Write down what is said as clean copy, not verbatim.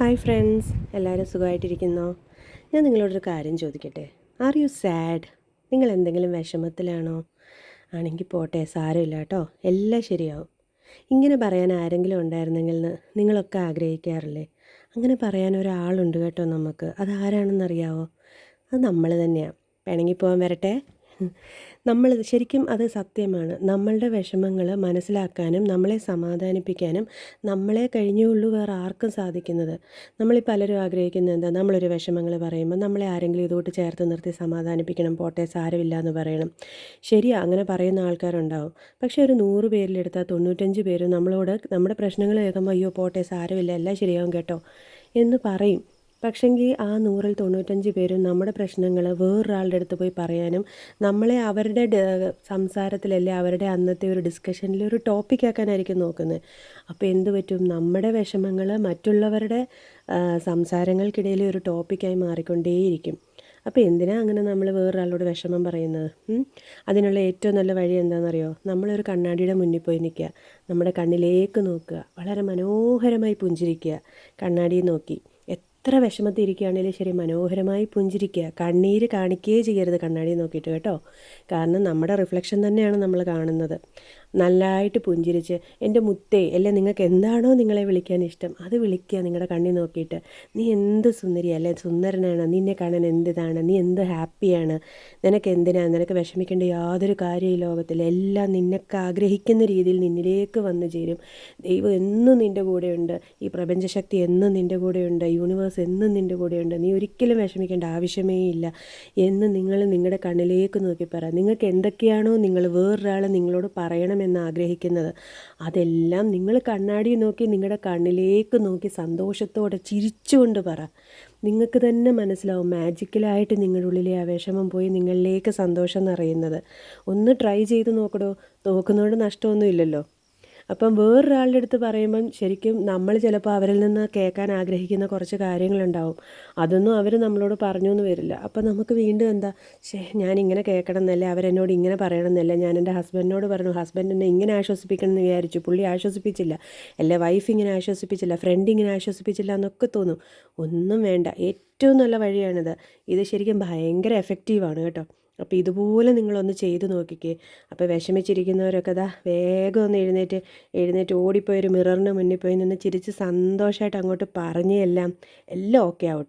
Hi friends, എല്ലാവരും സുഖമായിട്ടിരിക്കുന്നോ? ഞാൻ നിങ്ങളോടൊരു കാര്യം ചോദിക്കട്ടെ? Are you sad? നിങ്ങൾ എന്തെങ്കിലും വിഷമത്തിലാണോ? ആണെങ്കിൽ പോട്ടെ, സാരമില്ല കേട്ടോ, എല്ലാം ശരിയാവും. ഇങ്ങനെ പറയാൻ ആരെങ്കിലും ഉണ്ടായിരുന്നെങ്കിൽ എന്ന് നിങ്ങളൊക്കെ ആഗ്രഹിക്കാറില്ലേ? അങ്ങനെ പറയാൻ ഒരാളുണ്ട് കേട്ടോ നമുക്ക്. അതാരാണെന്നറിയാവോ? അത് നമ്മൾ തന്നെയാണ്. വേണമെങ്കിൽ പോകാൻ വരട്ടെ. നമ്മൾ ശരിക്കും അത് സത്യമാണ്. നമ്മളുടെ വിഷമങ്ങൾ മനസ്സിലാക്കാനും നമ്മളെ സമാധാനിപ്പിക്കാനും നമ്മളെ കഴിഞ്ഞേ ഉള്ളൂ വേറെ ആർക്കും സാധിക്കുന്നത്. നമ്മളീ പലരും ആഗ്രഹിക്കുന്നത് എന്താ? നമ്മളൊരു വിഷമങ്ങൾ പറയുമ്പോൾ നമ്മളെ ആരെങ്കിലും ഇതോട്ട് ചേർത്ത് നിർത്തി സമാധാനിപ്പിക്കണം, പോട്ടെ സാരമില്ല എന്ന് പറയണം. ശരിയാ, അങ്ങനെ പറയുന്ന ആൾക്കാരുണ്ടാവും. പക്ഷേ ഒരു 100 പേരിലെടുത്താൽ 95 പേരും നമ്മളോട് നമ്മുടെ പ്രശ്നങ്ങൾ കേൾക്കുമ്പോൾ അയ്യോ പോട്ടെ സാരമില്ല എല്ലാം ശരിയാവും കേട്ടോ എന്ന് പറയും. പക്ഷെങ്കിൽ ആ 100-ൽ 95 പേരും നമ്മുടെ പ്രശ്നങ്ങൾ വേറൊരാളുടെ അടുത്ത് പോയി പറയാനും നമ്മളെ അവരുടെ സംസാരത്തിലല്ലേ, അവരുടെ അന്നത്തെ ഒരു ഡിസ്കഷനിൽ ഒരു ടോപ്പിക്കാക്കാനായിരിക്കും നോക്കുന്നത്. അപ്പോൾ എന്ത് പറ്റും? നമ്മുടെ വിഷമങ്ങൾ മറ്റുള്ളവരുടെ സംസാരങ്ങൾക്കിടയിൽ ഒരു ടോപ്പിക്കായി മാറിക്കൊണ്ടേയിരിക്കും. അപ്പോൾ എന്തിനാ അങ്ങനെ നമ്മൾ വേറൊരാളോട് വിഷമം പറയുന്നത്? അതിനുള്ള ഏറ്റവും നല്ല വഴി എന്താണെന്നറിയോ? നമ്മളൊരു കണ്ണാടിയുടെ മുന്നിൽ പോയി നിൽക്കുക, നമ്മുടെ കണ്ണിലേക്ക് നോക്കുക, വളരെ മനോഹരമായി പുഞ്ചിരിക്കുക. കണ്ണാടിയിൽ നോക്കി എത്ര വിഷമത്തിൽ ഇരിക്കുകയാണെങ്കിലും ശരി, മനോഹരമായി പുഞ്ചിരിക്കുക. കണ്ണീര് കാണിക്കുകയേ ചെയ്യരുത് കണ്ണാടി നോക്കിയിട്ട് കേട്ടോ. കാരണം നമ്മുടെ റിഫ്ലക്ഷൻ തന്നെയാണ് നമ്മൾ കാണുന്നത്. നല്ലതായിട്ട് പുഞ്ചിരിച്ച് എൻ്റെ മുത്തേ അല്ലേ, നിങ്ങൾക്ക് എന്താണോ നിങ്ങളെ വിളിക്കാൻ ഇഷ്ടം അത് വിളിക്കുക നിങ്ങളുടെ കണ്ണിൽ നോക്കിയിട്ട്. നീ എന്ത് സുന്ദരി അല്ലേ, സുന്ദരനാണ്, നിന്നെ കാണാൻ എന്തിതാണ്, നീ എന്ത് ഹാപ്പിയാണ്, നിനക്ക് വിഷമിക്കേണ്ട യാതൊരു കാര്യം ഈ ലോകത്തിൽ, എല്ലാം നിനക്ക് ആഗ്രഹിക്കുന്ന രീതിയിൽ നിന്നിലേക്ക് വന്നു ചേരും. ദൈവം എന്നും നിൻ്റെ കൂടെയുണ്ട്, ഈ പ്രപഞ്ചശക്തി എന്നും നിൻ്റെ കൂടെയുണ്ട്, യൂണിവേഴ്സ് എന്നും നിൻ്റെ കൂടെയുണ്ട്, നീ ഒരിക്കലും വിഷമിക്കേണ്ട ആവശ്യമേ ഇല്ല എന്ന് നിങ്ങൾ നിങ്ങളുടെ കണ്ണിലേക്ക് നോക്കി പറ. നിങ്ങൾക്ക് എന്തൊക്കെയാണോ നിങ്ങൾ വേറൊരാൾ നിങ്ങളോട് പറയണമെന്ന് ആഗ്രഹിക്കുന്നത് അതെല്ലാം നിങ്ങൾ കണ്ണാടി നോക്കി നിങ്ങളുടെ കണ്ണിലേക്ക് നോക്കി സന്തോഷത്തോടെ ചിരിച്ചുകൊണ്ട് പറ. നിങ്ങൾക്ക് തന്നെ മനസ്സിലാവും മാജിക്കലായിട്ട് നിങ്ങളുടെ ഉള്ളിലെ ആ വിഷമം പോയി നിങ്ങളിലേക്ക് സന്തോഷം നിറയുന്നത്. ഒന്ന് ട്രൈ ചെയ്ത് നോക്കടോ, നോക്കുന്നതുകൊണ്ട് നഷ്ടമൊന്നുമില്ലല്ലോ. അപ്പം വേറൊരാളുടെ അടുത്ത് പറയുമ്പം ശരിക്കും നമ്മൾ ചിലപ്പോൾ അവരിൽ നിന്ന് കേൾക്കാൻ ആഗ്രഹിക്കുന്ന കുറച്ച് കാര്യങ്ങളുണ്ടാവും. അതൊന്നും അവർ നമ്മളോട് പറഞ്ഞു എന്ന് വരില്ല. അപ്പം നമുക്ക് വീണ്ടും എന്താ, ഞാനിങ്ങനെ കേൾക്കണം എന്നല്ല, അവരെന്നോട് ഇങ്ങനെ പറയണം എന്നല്ല, ഞാൻ എൻ്റെ ഹസ്ബൻഡിനോട് പറഞ്ഞു, ഹസ്ബൻഡ് എന്നെ ഇങ്ങനെ ആശ്വസിപ്പിക്കണം എന്ന് വിചാരിച്ചു, പുള്ളി ആശ്വസിപ്പിച്ചില്ല, അല്ലെ വൈഫ് ഇങ്ങനെ ആശ്വസിപ്പിച്ചില്ല, ഫ്രണ്ട് ഇങ്ങനെ ആശ്വസിപ്പിച്ചില്ല എന്നൊക്കെ തോന്നും. ഒന്നും വേണ്ട, ഏറ്റവും നല്ല വഴിയാണിത്. ഇത് ശരിക്കും ഭയങ്കര എഫക്റ്റീവാണ് കേട്ടോ. അപ്പോൾ ഇതുപോലെ നിങ്ങളൊന്ന് ചെയ്ത് നോക്കിക്കേ. അപ്പോൾ വിഷമിച്ചിരിക്കുന്നവരൊക്കെ വേഗം ഒന്ന് എഴുന്നേറ്റ് ഓടിപ്പോയി ഒരു മിററിന് മുന്നിൽ പോയി നിന്ന് ചിരിച്ച് സന്തോഷമായിട്ട് അങ്ങോട്ട് പറഞ്ഞ് എല്ലാം ഓക്കെ ആവും കേട്ടോ.